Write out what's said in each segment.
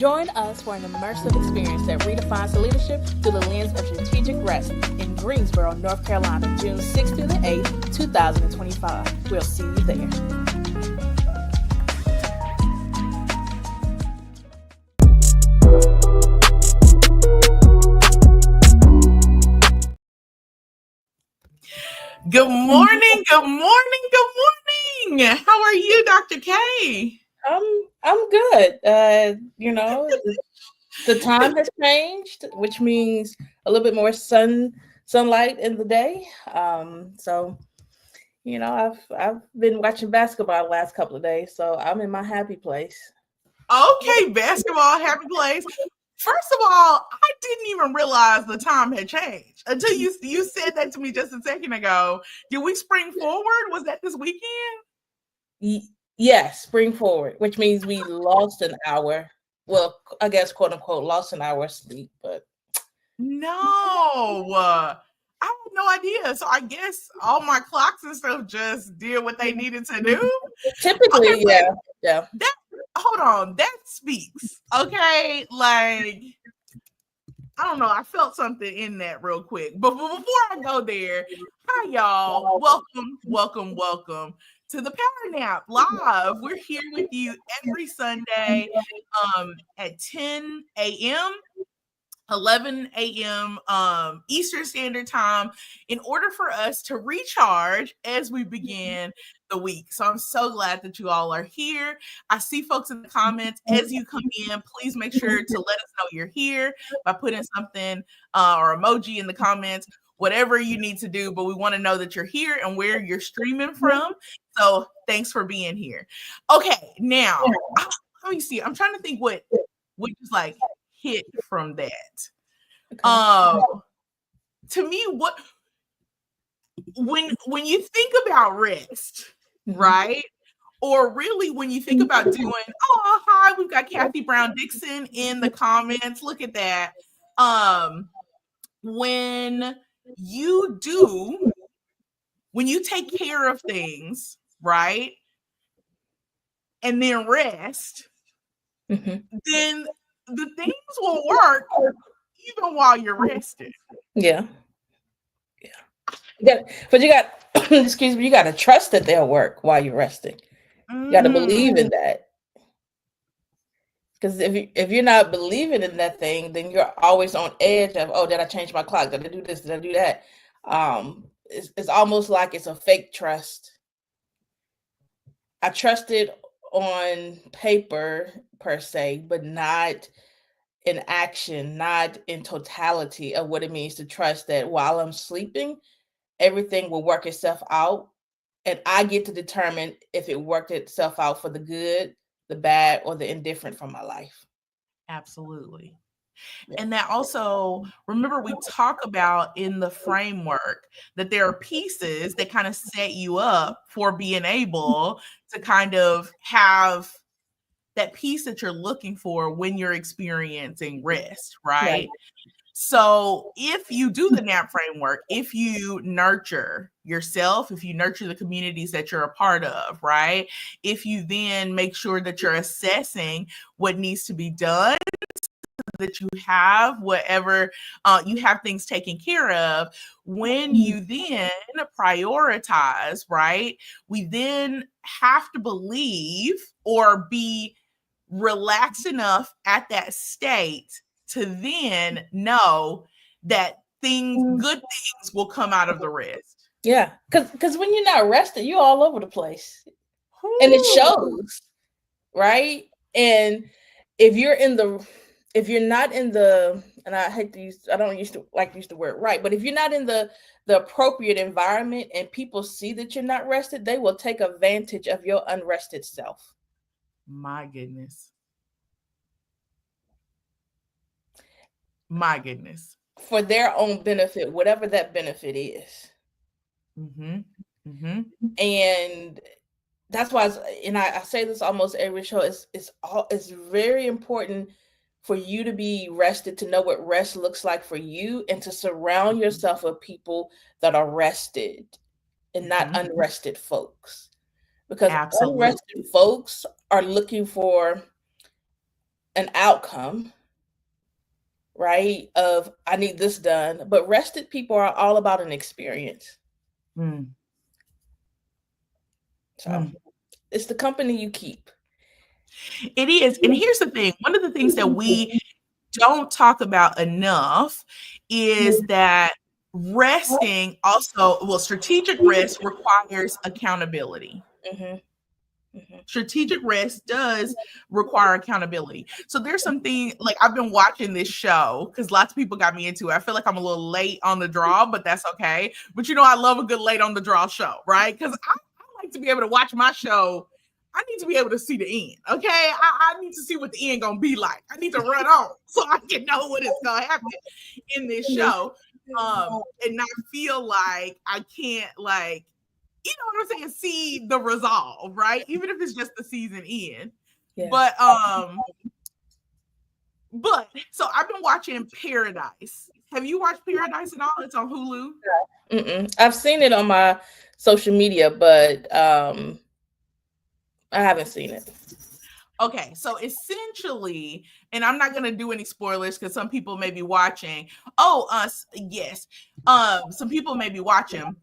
Join us for an immersive experience that redefines leadership through the lens of strategic rest in Greensboro, North Carolina, June 6th through the 8th, 2025. We'll see you there. Good morning, good morning, good morning. How are you, Dr. K? I'm good. The time has changed, which means a little bit more sunlight in the day. I've been watching basketball the last couple of days, so I'm in my happy place. Okay, basketball, happy place. First of all, I didn't even realize the time had changed until you said that to me just a second ago. Did we spring forward? Was that this weekend? Yes, spring forward, which means we lost an hour. Well, I guess quote unquote lost an hour of sleep, but No. I had no idea. So I guess all my clocks and stuff just did what they needed to do. typically, Okay, but yeah. that hold on, that speaks. Okay, like I don't know. I felt something in that real quick. But before I go there, hi y'all. Welcome to the Power Nap Live. We're here with you every Sunday at 10 a.m. 11 a.m. Eastern Standard Time in order for us to recharge as we begin the week. So I'm so glad that you all are here. I see folks in the comments. As you come in, please make sure to let us know you're here by putting something or emoji in the comments, whatever you need to do. But we want to know that you're here and where you're streaming from. So thanks for being here. Okay, now let me see. I'm trying to think what just like hit from that. Okay. To me, what when you think about rest, right? Or really when you think about doing, oh hi, we've got Kathy Brown Dixon in the comments. Look at that. When you do, when you take care of things, right? And then rest, then the things will work even while you're resting. Yeah. But you got excuse me, you got to trust that they'll work while you're resting. You got to believe in that. Because if you're not believing in that thing, then you're always on edge of, oh, did I change my clock? Did I do this? Did I do that? It's almost like it's a fake trust. I trusted on paper per se, but not in action, not in totality of what it means to trust that while I'm sleeping, everything will work itself out. And I get to determine if it worked itself out for the good, the bad, or the indifferent from my life. Absolutely. And that also, remember, we talk about in the framework that there are pieces that kind of set you up for being able to kind of have that piece that you're looking for when you're experiencing rest, right? So if you do the NAP framework, if you nurture yourself, if you nurture the communities that you're a part of, right? If you then make sure that you're assessing what needs to be done, that you have whatever you have things taken care of, when you then prioritize, right, we then have to believe or be relaxed enough at that state to then know that good things will come out of the rest. Yeah, because when you're not rested, you're all over the place, and it shows, right? And if you're not in the, and I don't use the word right, but if you're not in the appropriate environment and people see that you're not rested, they will take advantage of your unrested self. My goodness. For their own benefit, whatever that benefit is. And that's why, I say this almost every show, it's very important for you to be rested, to know what rest looks like for you, and to surround yourself with people that are rested and not unrested folks. Because unrested folks are looking for an outcome, right? Of I need this done. But rested people are all about an experience. Mm, So mm. it's the company you keep. It is. And here's the thing, one of the things that we don't talk about enough is that resting also, well, strategic rest requires accountability. Hmm. Hmm. Strategic rest does require accountability. So there's something like I've been watching this show because lots of people got me into it. I feel like I'm a little late on the draw, but that's okay. But you know, I love a good late on the draw show, right? Because I like to be able to watch my show. I need to be able to see the end. Okay. I need to see what the end gonna be like. I need to run on so I can know what is gonna happen in this show. And not feel like I can't like you know what I'm saying, see the resolve, right? Even if it's just the season end. Yeah. But so I've been watching Paradise. Have you watched Paradise at all? It's on Hulu. Mm-mm. I've seen it on my social media, but I haven't seen it. Okay, so essentially, and I'm not gonna do any spoilers because some people may be watching. Oh, yes. Some people may be watching.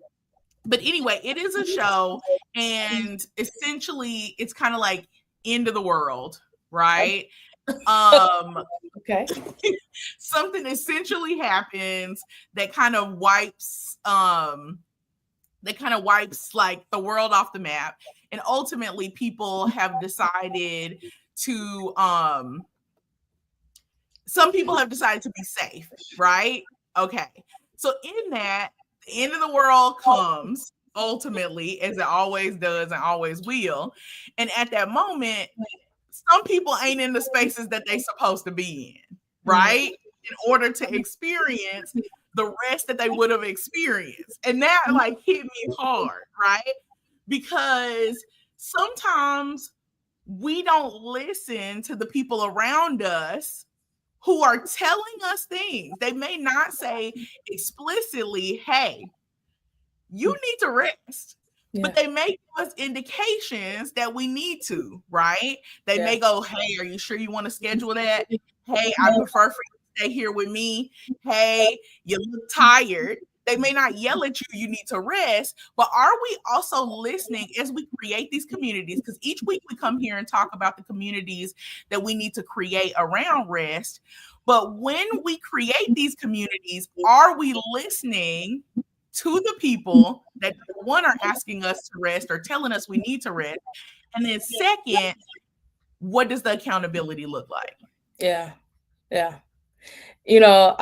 But anyway, it is a show, and essentially it's kind of like end of the world, right? Um, Okay. something essentially happens that kind of wipes like the world off the map, and ultimately people have decided to some people have decided to be safe, right? Okay, so in that, the end of the world comes ultimately, as it always does and always will, and at that moment some people ain't in the spaces that they supposed to be in, Mm. right? In order to experience the rest that they would have experienced. And that like hit me hard, right? Because sometimes we don't listen to the people around us who are telling us things. They may not say explicitly, hey, you need to rest. But Yeah. they may give us indications that we need to, right? They Yeah. may go, hey, are you sure you want to schedule that? Hey, I prefer for you to stay here with me. Hey, you look tired. They may not yell at you, you need to rest, but are we also listening as we create these communities? Because each week we come here and talk about the communities that we need to create around rest. But when we create these communities, are we listening to the people that one are asking us to rest or telling us we need to rest? And then second, what does the accountability look like? Yeah. Yeah. You know,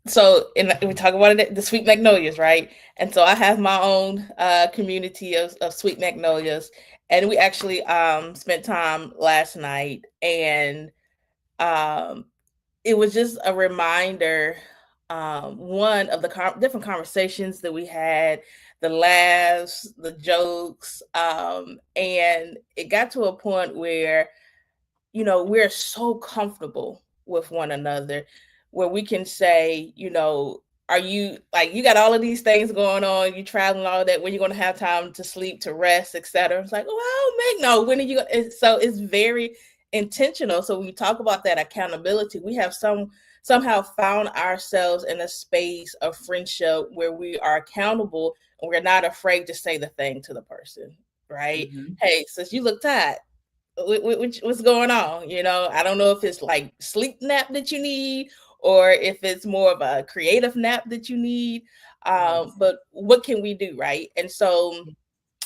so we talk about it, the sweet magnolias, right? And so I have my own community of sweet magnolias, and we actually spent time last night, and um it was just a reminder, one of the different conversations that we had, the laughs, the jokes, and it got to a point where we're so comfortable with one another where we can say, are you like, you got all of these things going on, you traveling, all that, when you're going to have time to sleep, to rest, etc. It's like, well, make no, when are you gonna, so it's very intentional. So when we talk about that accountability, we have somehow found ourselves in a space of friendship where we are accountable and we're not afraid to say the thing to the person, right? Mm-hmm. Hey, since you look tired, what's going on? I don't know if it's like sleep nap that you need or if it's more of a creative nap that you need. Yes. But what can we do, right? And so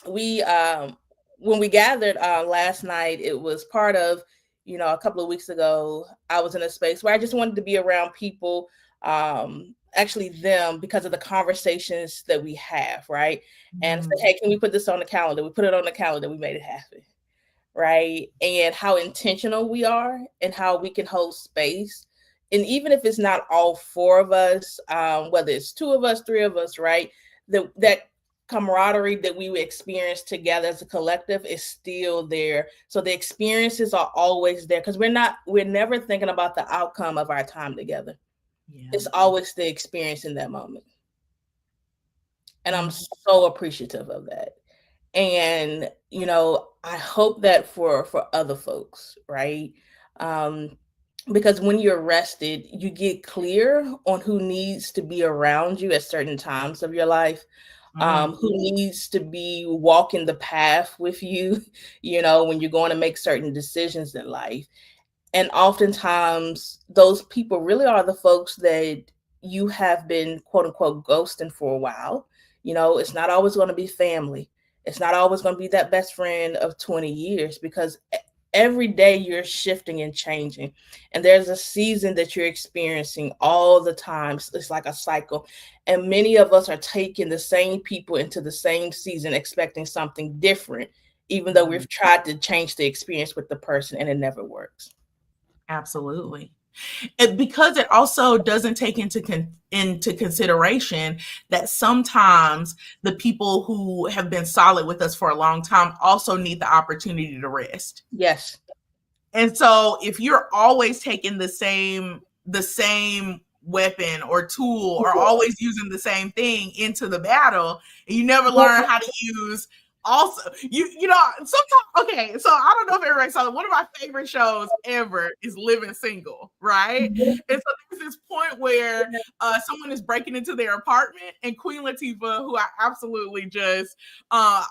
we when we gathered last night, it was part of, a couple of weeks ago, I was in a space where I just wanted to be around people, actually them, because of the conversations that we have, right? And say, Mm. hey, can we put this on the calendar? We put it on the calendar, we made it happen, right? And how intentional we are and how we can hold space. And even if it's not all four of us, whether it's two of us, three of us, right? That camaraderie that we experience together as a collective is still there. So the experiences are always there because we're never thinking about the outcome of our time together. Yeah. It's always the experience in that moment. And I'm Mm. so appreciative of that. And I hope that for other folks, right? Um, because when you're rested, you get clear on who needs to be around you at certain times of your life, who needs to be walking the path with you, when you're going to make certain decisions in life. And oftentimes, those people really are the folks that you have been, quote unquote, ghosting for a while. It's not always going to be family. It's not always going to be that best friend of 20 years, because every day you're shifting and changing. And there's a season that you're experiencing all the time. It's like a cycle. And many of us are taking the same people into the same season, expecting something different, even though we've tried to change the experience with the person and it never works. Absolutely. Because it also doesn't take into consideration that sometimes the people who have been solid with us for a long time also need the opportunity to rest. Yes. And so if you're always taking the same weapon or tool, or always using the same thing into the battle, and you never learn how to use also sometimes, okay, so I don't know if everybody saw it. One of my favorite shows ever is Living Single, right? And so there's this point where someone is breaking into their apartment, and Queen Latifah, who I absolutely just I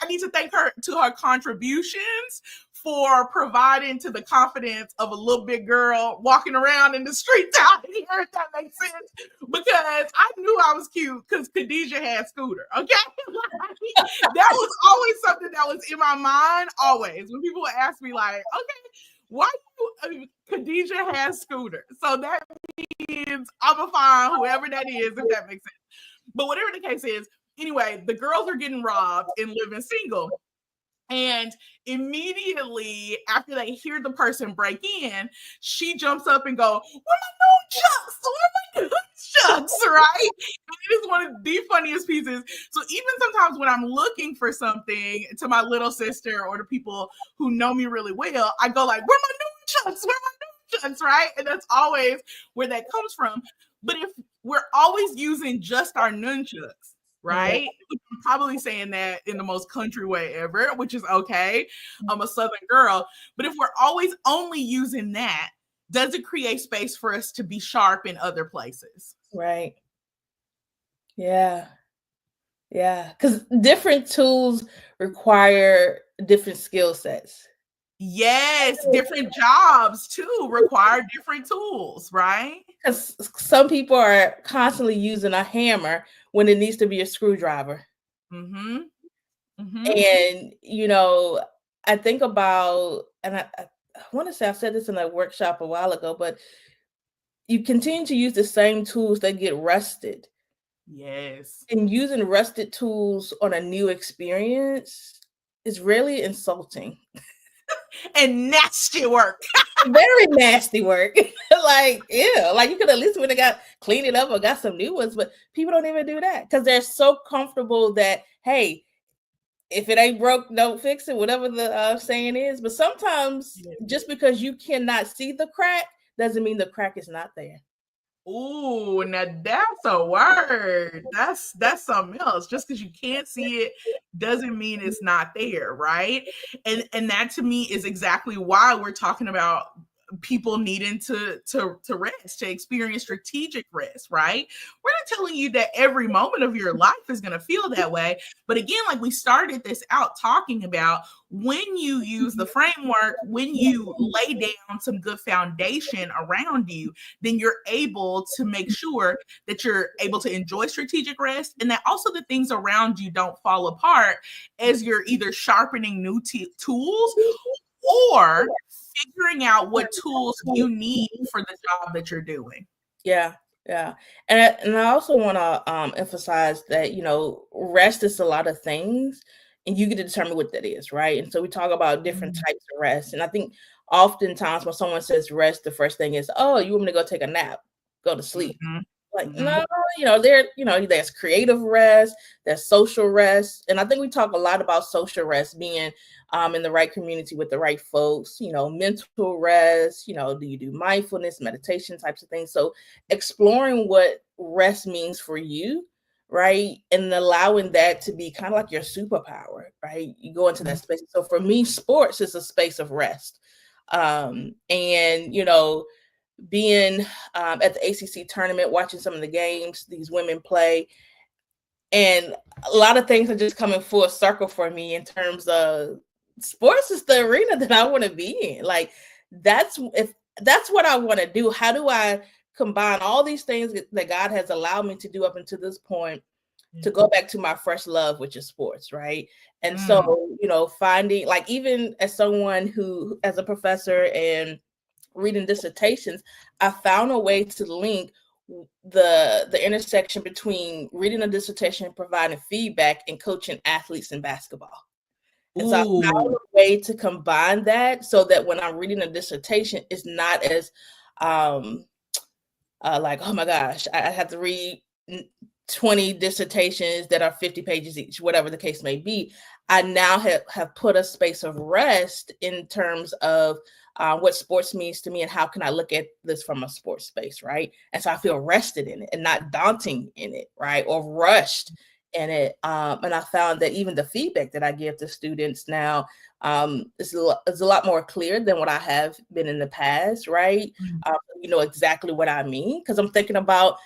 need to thank her to her contributions for providing to the confidence of a little big girl walking around in the streets out here, if that makes sense. Because I knew I was cute because Khadijah had Scooter, okay? That was always something that was in my mind, always. When people would ask me, like, okay, why you, Khadijah has Scooter? So that means I'm going to find whoever that is, if that makes sense. But whatever the case is, anyway, the girls are getting robbed and Living Single. And immediately after they hear the person break in, she jumps up and go, "Where my nunchucks? Right? And it is one of the funniest pieces. So even sometimes when I'm looking for something to my little sister or to people who know me really well, I go like, "Where my nunchucks? Where my nunchucks?" Right? And that's always where that comes from. But if we're always using just our nunchucks, right? I'm probably saying that in the most country way ever, which is okay. I'm a Southern girl. But if we're always only using that, does it create space for us to be sharp in other places? Right. Yeah. Yeah. Because different tools require different skill sets. Yes, different jobs too require different tools, right? Because some people are constantly using a hammer when it needs to be a screwdriver. Mm-hmm. Mm-hmm. And, I think about, and I want to say I said this in a workshop a while ago, but you continue to use the same tools that get rusted. Yes. And using rusted tools on a new experience is really insulting. And nasty work. Very nasty work. Like, yeah, like you could at least would have got cleaned it up or got some new ones, but people don't even do that because they're so comfortable that, hey, if it ain't broke, don't fix it, whatever the saying is. But sometimes just because you cannot see the crack doesn't mean the crack is not there. Ooh, now that's a word. That's something else. Just because you can't see it doesn't mean it's not there, right? And that to me is exactly why we're talking about people needing to rest, to experience strategic rest, right? We're not telling you that every moment of your life is going to feel that way, but again, like we started this out talking about, when you use the framework, when you lay down some good foundation around you, then you're able to make sure that you're able to enjoy strategic rest, and that also the things around you don't fall apart as you're either sharpening new tools or figuring out what tools you need for the job that you're doing. Yeah. Yeah. And I also want to emphasize that, rest is a lot of things and you get to determine what that is, right? And so we talk about different types of rest. And I think oftentimes when someone says rest, the first thing is, oh, you want me to go take a nap, go to sleep. Mm-hmm. Like, no, there's creative rest, there's social rest. And I think we talk a lot about social rest being in the right community with the right folks, mental rest, do you do mindfulness, meditation types of things. So exploring what rest means for you, right? And allowing that to be kind of like your superpower, right? You go into that space. So for me, sports is a space of rest. And being at the ACC tournament, watching some of the games these women play, and a lot of things are just coming full circle for me in terms of sports is the arena that I want to be in. Like if that's what I want to do. How do I combine all these things that God has allowed me to do up until this point to go back to my first love, which is sports, right? And so, finding, like, even as someone who, as a professor and reading dissertations, I found a way to link the intersection between reading a dissertation and providing feedback and coaching athletes in basketball. And so I found a way to combine that so that when I'm reading a dissertation, it's not as like, oh my gosh, I have to read 20 dissertations that are 50 pages each, whatever the case may be. I now have put a space of rest in terms of what sports means to me and how can I look at this from a sports space, right? And so I feel rested in it and not daunting in it, right? Or rushed in it. And I found that even the feedback that I give to students now is a lot more clear than what I have been in the past, right? You know exactly what I mean, because I'm thinking about,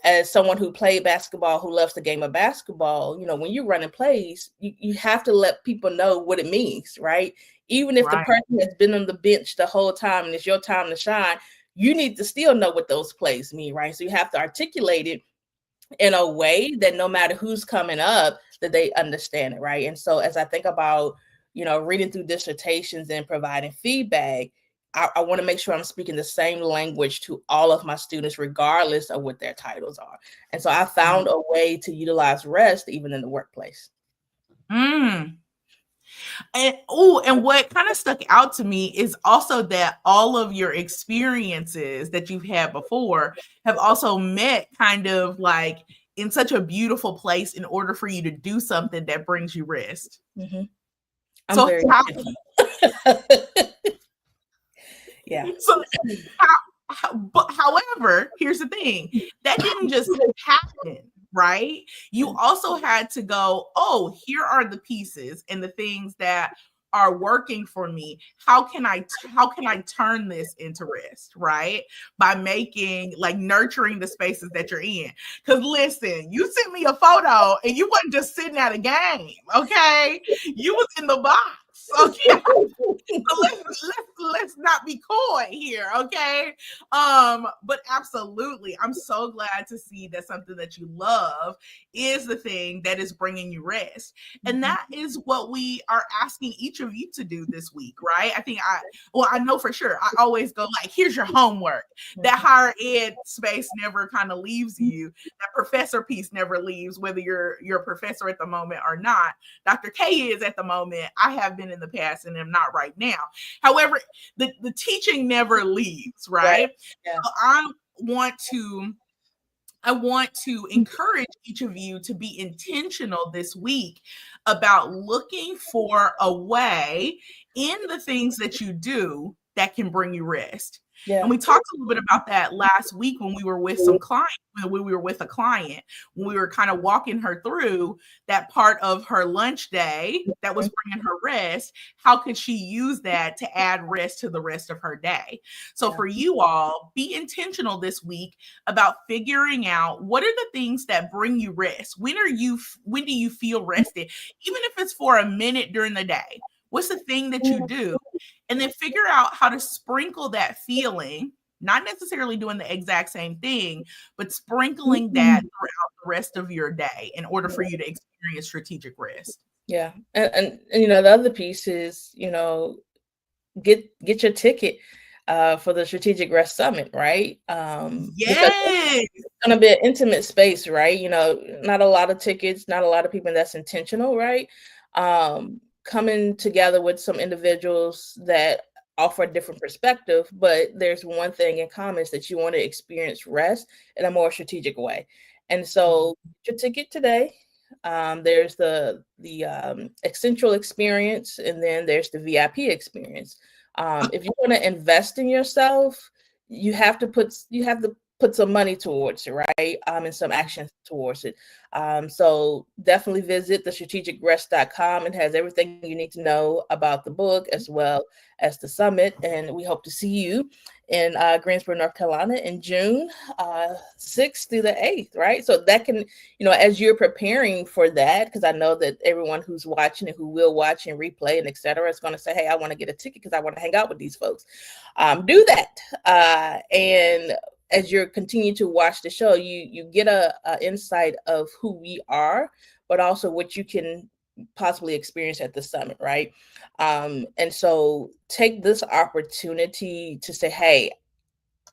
as someone who played basketball, who loves the game of basketball, when you're running plays, you have to let people know what it means, right? Even if the person has been on the bench the whole time and it's your time to shine, you need to still know what those plays mean, right? So you have to articulate it in a way that no matter who's coming up, that they understand it, right? And so as I think about, reading through dissertations and providing feedback, I want to make sure I'm speaking the same language to all of my students, regardless of what their titles are. And so I found a way to utilize rest even in the workplace. And what kind of stuck out to me is also that all of your experiences that you've had before have also met kind of like in such a beautiful place in order for you to do something that brings you rest. Mm-hmm. So yeah. So but however, here's the thing, that didn't just happen, right? You also had to go, oh, here are the pieces and the things that are working for me. How can I turn this into rest, right? By making, like, nurturing the spaces that you're in. Because listen, you sent me a photo and you wasn't just sitting at a game, okay? You was in the box. Okay. So let's not be coy here, okay? But absolutely, I'm so glad to see that something that you love is the thing that is bringing you rest. And that is what we are asking each of you to do this week, right? I know for sure, I always go like, here's your homework. That higher ed space never kind of leaves you. That professor piece never leaves, whether you're a professor at the moment or not. Dr. K is at the moment. I have been in the past and am not right now. However, the teaching never leaves, right? Yeah. So I want to encourage each of you to be intentional this week about looking for a way in the things that you do that can bring you rest. Yeah. And we talked a little bit about that last week when we were with some clients, when we were with a client, when we were kind of walking her through that part of her lunch day that was bringing her rest. How could she use that to add rest to the rest of her day? So for you all, be intentional this week about figuring out what are the things that bring you rest. When do you feel rested? Even if it's for a minute during the day, what's the thing that you do? And then figure out how to sprinkle that feeling, not necessarily doing the exact same thing, but sprinkling that throughout the rest of your day in order for you to experience strategic rest. Yeah. And the other piece is, get your ticket for the Strategic Rest Summit, right? Yes. It's going to be an intimate space, right? Not a lot of tickets, not a lot of people, that's intentional, right? Coming together with some individuals that offer a different perspective, but there's one thing in common, is that you want to experience rest in a more strategic way. And so get your ticket today. There's the essential experience, and then there's the VIP experience. If you want to invest in yourself, you have to put some money towards it, right? And some action towards it. So definitely visit thestrategicrest.com. It has everything you need to know about the book as well as the summit. And we hope to see you in Greensboro, North Carolina in June 6th through the 8th, right? So that can, as you're preparing for that, because I know that everyone who's watching and who will watch and replay and et cetera is going to say, hey, I want to get a ticket because I want to hang out with these folks. Do that. And as you're continuing to watch the show, you get a insight of who we are, but also what you can possibly experience at the summit, right? And so take this opportunity to say, hey,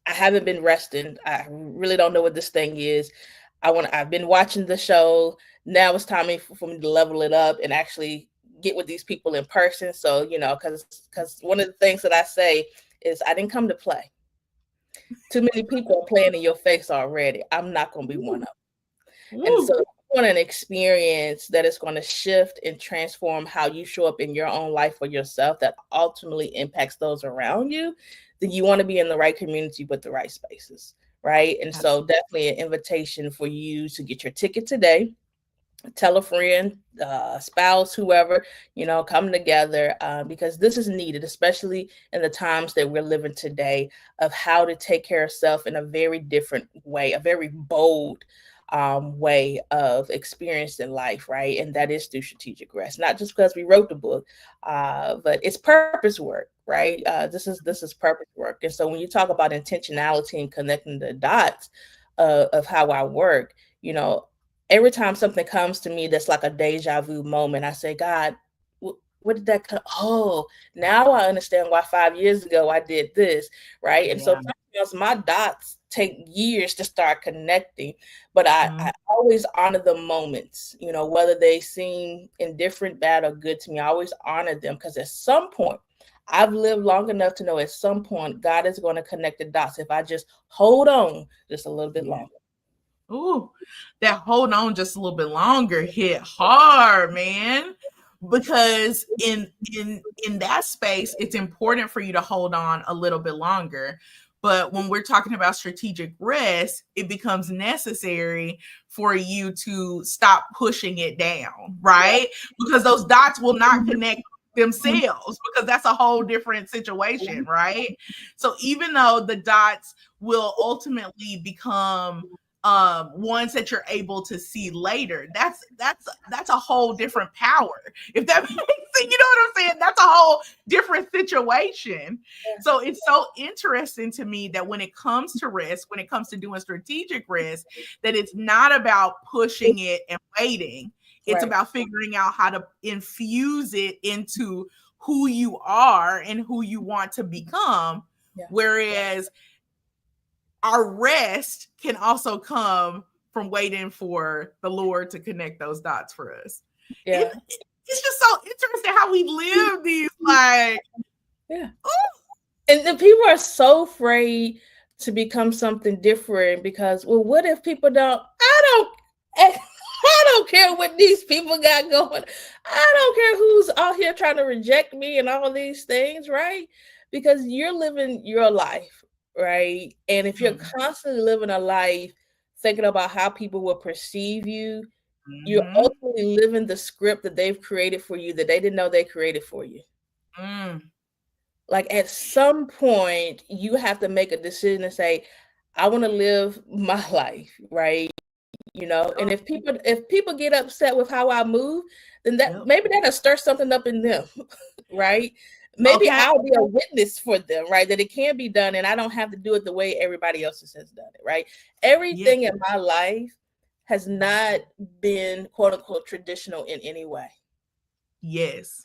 I haven't been resting. I really don't know what this thing is. I've been watching the show. Now it's time for me to level it up and actually get with these people in person. So, because one of the things that I say is I didn't come to play. Too many people are playing in your face already. I'm not going to be one of them. And so you want an experience that is going to shift and transform how you show up in your own life for yourself that ultimately impacts those around you, then you want to be in the right community with the right spaces, right? And so definitely an invitation for you to get your ticket today. Tell a friend, spouse, whoever, come together because this is needed, especially in the times that we're living today, of how to take care of self in a very different way, a very bold way of experiencing life, right? And that is through strategic rest, not just because we wrote the book, but it's purpose work, right? This is purpose work. And so when you talk about intentionality and connecting the dots of how I work, every time something comes to me that's like a deja vu moment, I say, God, what did that come? Oh, now I understand why 5 years ago I did this, right? And so sometimes my dots take years to start connecting, but I always honor the moments, whether they seem indifferent, bad, or good to me. I always honor them because at some point, I've lived long enough to know at some point God is going to connect the dots if I just hold on just a little bit longer. Ooh, that hold on just a little bit longer hit hard, man. Because in that space, it's important for you to hold on a little bit longer. But when we're talking about strategic rest, it becomes necessary for you to stop pushing it down, right? Because those dots will not connect themselves because that's a whole different situation, right? So even though the dots will ultimately become ones that you're able to see later, that's a whole different power, if that makes sense. You know what I'm saying? That's a whole different situation. So it's so interesting to me that when it comes to rest, when it comes to doing strategic rest, that it's not about pushing it and waiting. It's about figuring out how to infuse it into who you are and who you want to become. Whereas our rest can also come from waiting for the Lord to connect those dots for us. It's just so interesting how we live these, like, and people are so afraid to become something different because, well, what if people don't? I don't care what these people got going. I don't care who's out here trying to reject me and all these things, right? Because you're living your life, right? And if you're constantly living a life thinking about how people will perceive you, you're ultimately living the script that they've created for you that they didn't know they created for you. Like at some point, you have to make a decision and say, I want to live my life, right? And if people get upset with how I move, then that maybe that'll stir something up in them, right? Maybe I'll be a witness for them, right? That it can be done and I don't have to do it the way everybody else has done it, right? Everything in my life has not been quote unquote traditional in any way.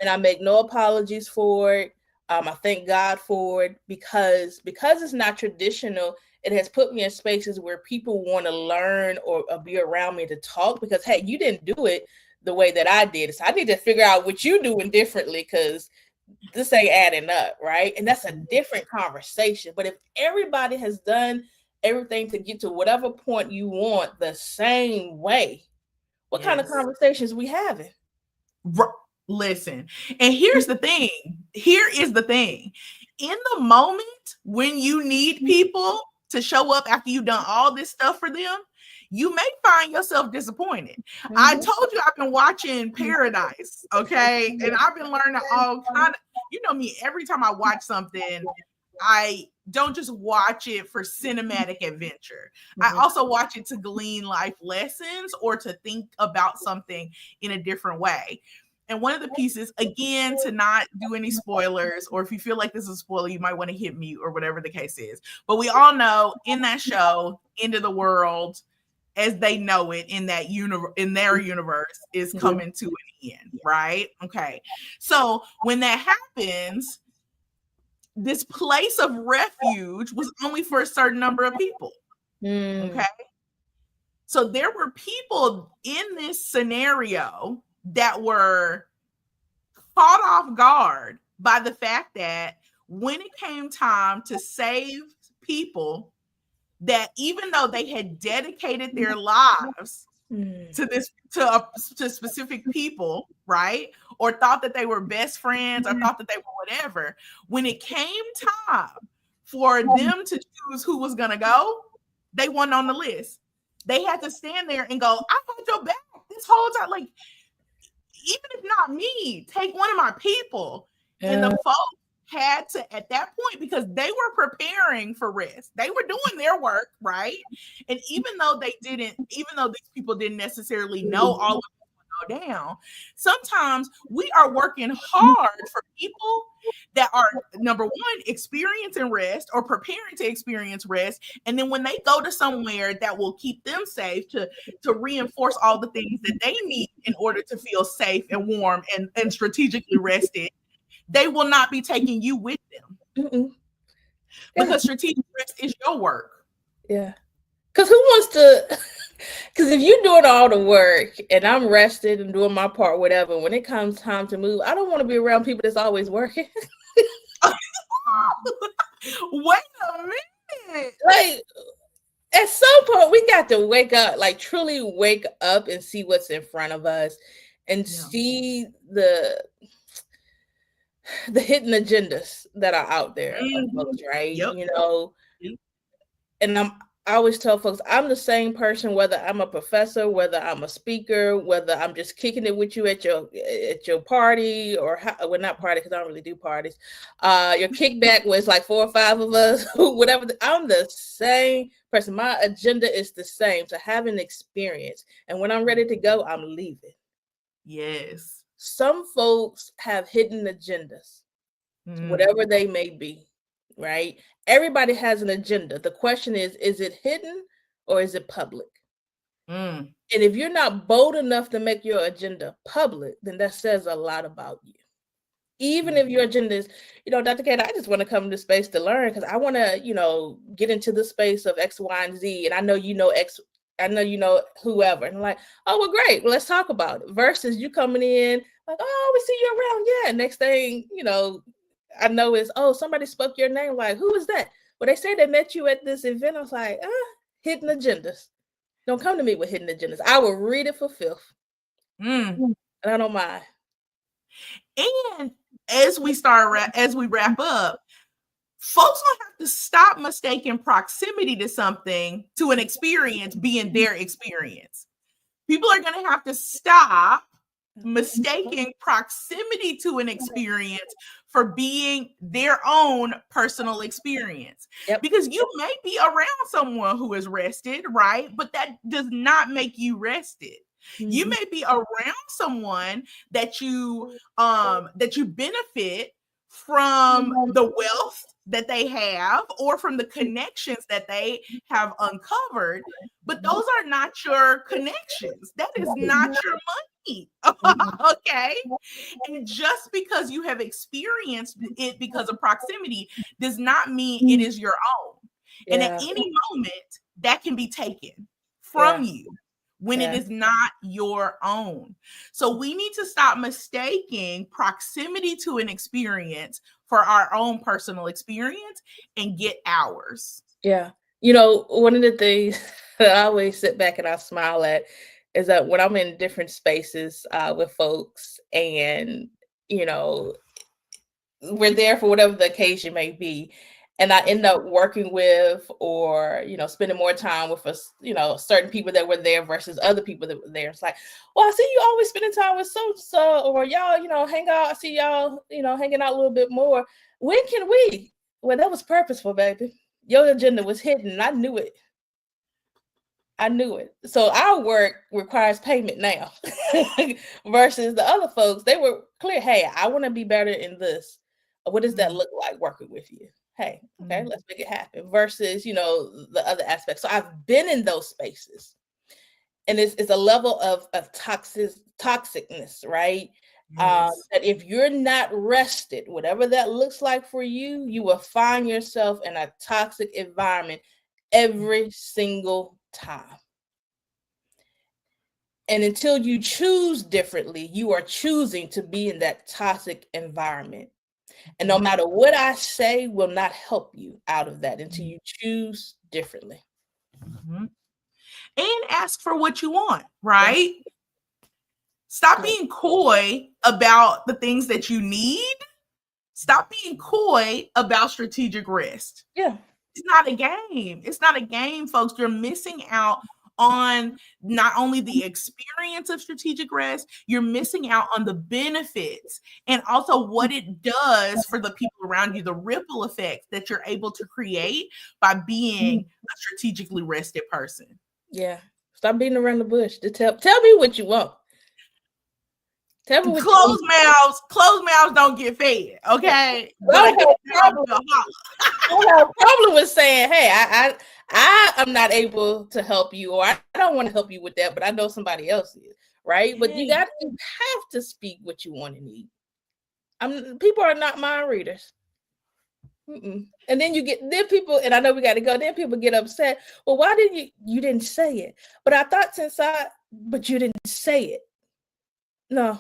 And I make no apologies for it. I thank God for it because it's not traditional. It has put me in spaces where people want to learn or be around me to talk because, hey, you didn't do it the way that I did. So I need to figure out what you're doing differently because this ain't adding up, right? And that's a different conversation. But if everybody has done everything to get to whatever point you want the same way, what kind of conversations we having? Listen, and here's the thing. Here is the thing. In the moment when you need people to show up after you've done all this stuff for them, you may find yourself disappointed. I told you I've been watching Paradise, okay? And I've been learning all kind of, you know me, every time I watch something, I don't just watch it for cinematic adventure. I also watch it to glean life lessons or to think about something in a different way. And one of the pieces, again, to not do any spoilers, or if you feel like this is a spoiler, you might want to hit mute or whatever the case is. But we all know in that show, End of the World, as they know it in that universe, in their universe, is coming to an end, right? Okay. So when that happens, this place of refuge was only for a certain number of people. Okay. So there were people in this scenario that were caught off guard by the fact that when it came time to save people, that even though they had dedicated their lives to specific people, right? Or thought that they were best friends or thought that they were whatever, when it came time for them to choose who was gonna go, they weren't on the list. They had to stand there and go, I had your back this whole time. Like, even if not me, take one of my people. And the folks had to, at that point, because they were preparing for rest, they were doing their work, right? And even though these people didn't necessarily know all of it would go down, sometimes we are working hard for people that are, number one, experiencing rest or preparing to experience rest. And then when they go to somewhere that will keep them safe, to reinforce all the things that they need in order to feel safe and warm and strategically rested, they will not be taking you with them. Because strategic rest is your work. Yeah. Because who wants to? Because if you're doing all the work and I'm rested and doing my part, whatever, when it comes time to move, I don't want to be around people that's always working. Wait a minute. Like, at some point, we got to wake up, like truly wake up and see what's in front of us and see the hidden agendas that are out there, folks, right? Yep. You know, and I always tell folks, I'm the same person, whether I'm a professor, whether I'm a speaker, whether I'm just kicking it with you at your party, or well, not party, because I don't really do parties. Your kickback was like 4 or 5 of us, whatever. I'm the same person. My agenda is the same, to have an experience. And when I'm ready to go, I'm leaving. Yes. Some folks have hidden agendas, whatever they may be, right? Everybody has an agenda. The question is it hidden or is it public? And if you're not bold enough to make your agenda public, then that says a lot about you. Even if your agenda is, Dr. Kate, I just want to come to space to learn because I want to, get into the space of X, Y, and Z. And I know you know X, I know you know whoever. And I'm like, oh, well, great. Well, let's talk about it. Versus you coming in like, oh, we see you around. Yeah. Next thing, I know is, oh, somebody spoke your name. Like, who is that? Well, they say they met you at this event. I was like, hidden agendas. Don't come to me with hidden agendas. I will read it for filth. And I don't mind. And as we wrap up, folks don't have to stop mistaking proximity to something, to an experience being their experience. People are going to have to stop mistaking proximity to an experience for being their own personal experience. Because you may be around someone who is rested, right? But that does not make you rested. You may be around someone that you benefit from the wealth that they have or from the connections that they have uncovered, but those are not your connections. That is not your money. Okay. And just because you have experienced it because of proximity does not mean it is your own. And at any moment that can be taken from you when it is not your own. So we need to stop mistaking proximity to an experience for our own personal experience and get ours. Yeah. One of the things that I always sit back and I smile at is that when I'm in different spaces with folks and, we're there for whatever the occasion may be. and I end up working with, or spending more time with us, certain people that were there versus other people that were there. It's like, well, I see you always spending time with so, or y'all, hang out. I see y'all, hanging out a little bit more. When can we? Well, that was purposeful, baby. Your agenda was hidden, and I knew it. So our work requires payment now versus the other folks. They were clear. Hey, I want to be better in this. What does that look like working with you? Hey, okay, let's make it happen versus, the other aspects. So I've been in those spaces, and it's a level of toxicness, right? Yes. That if you're not rested, whatever that looks like for you, you will find yourself in a toxic environment every single time. And until you choose differently, you are choosing to be in that toxic environment. And no matter what I say will not help you out of that until you choose differently. And ask for what you want, right? Yeah. Stop being coy about the things that you need. Stop being coy about strategic rest. Yeah. It's not a game. It's not a game, folks. You're missing out on not only the experience of strategic rest, you're missing out on the benefits and also what it does for the people around you, the ripple effect that you're able to create by being a strategically rested person. Yeah. Stop beating around the bush. Tell me what you want. Tell me what closed mouths don't get fed, okay? But I don't have a problem with saying, hey, I am not able to help you, or I don't want to help you with that, but I know somebody else is, right? But you have to speak what you want and need. People are not mind readers. And then people, and I know we got to go, then people get upset. Well, why didn't you didn't say it? But I thought but you didn't say it. No.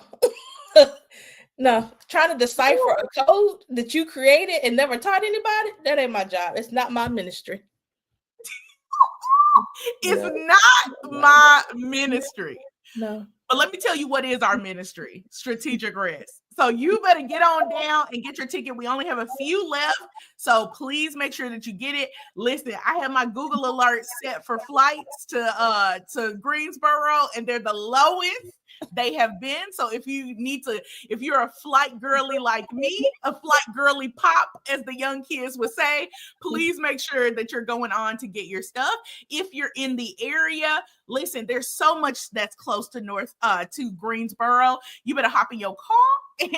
No, trying to decipher a code that you created and never taught anybody, that ain't my job. It's not my ministry. It's not my ministry. No. But let me tell you what is our ministry, strategic rest. So you better get on down and get your ticket. We only have a few left, so please make sure that you get it. Listen, I have my Google alerts set for flights to Greensboro, and they're the lowest they have been. So if you're a flight girly like me, a flight girly pop, as the young kids would say, please make sure that you're going on to get your stuff. If you're in the area, listen, there's so much that's close to Greensboro. You better hop in your car and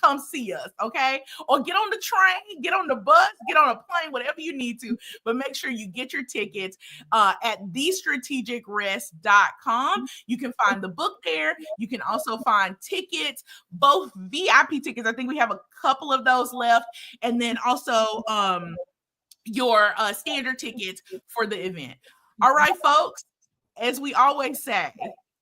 come see us, okay? Or get on the train, get on the bus, get on a plane, whatever you need to. But make sure you get your tickets at thestrategicrist.com. You can find the book there. You can also find tickets, both VIP tickets. I think we have a couple of those left. And then also your standard tickets for the event. All right, folks, as we always say,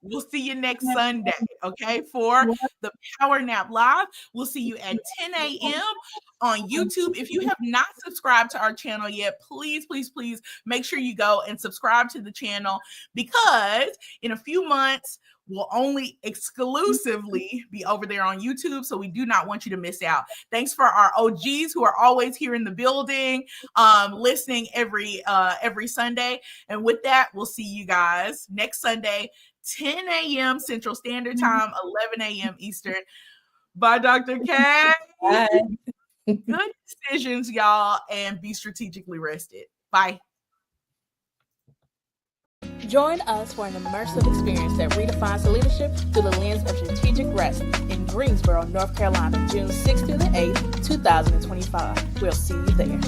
we'll see you next Sunday, okay, for the Power Nap Live. We'll see you at 10 a.m. on YouTube. If you have not subscribed to our channel yet, please, please, please make sure you go and subscribe to the channel, because in a few months, we'll only exclusively be over there on YouTube. So we do not want you to miss out. Thanks for our OGs who are always here in the building, listening every Sunday. And with that, we'll see you guys next Sunday, 10 a.m. Central Standard Time, 11 a.m. Eastern. Bye, Dr. K. Bye. Good decisions, y'all, and be strategically rested. Bye. Join us for an immersive experience that redefines leadership through the lens of strategic rest in Greensboro, North Carolina, June 6th through the 8th, 2025. We'll see you there.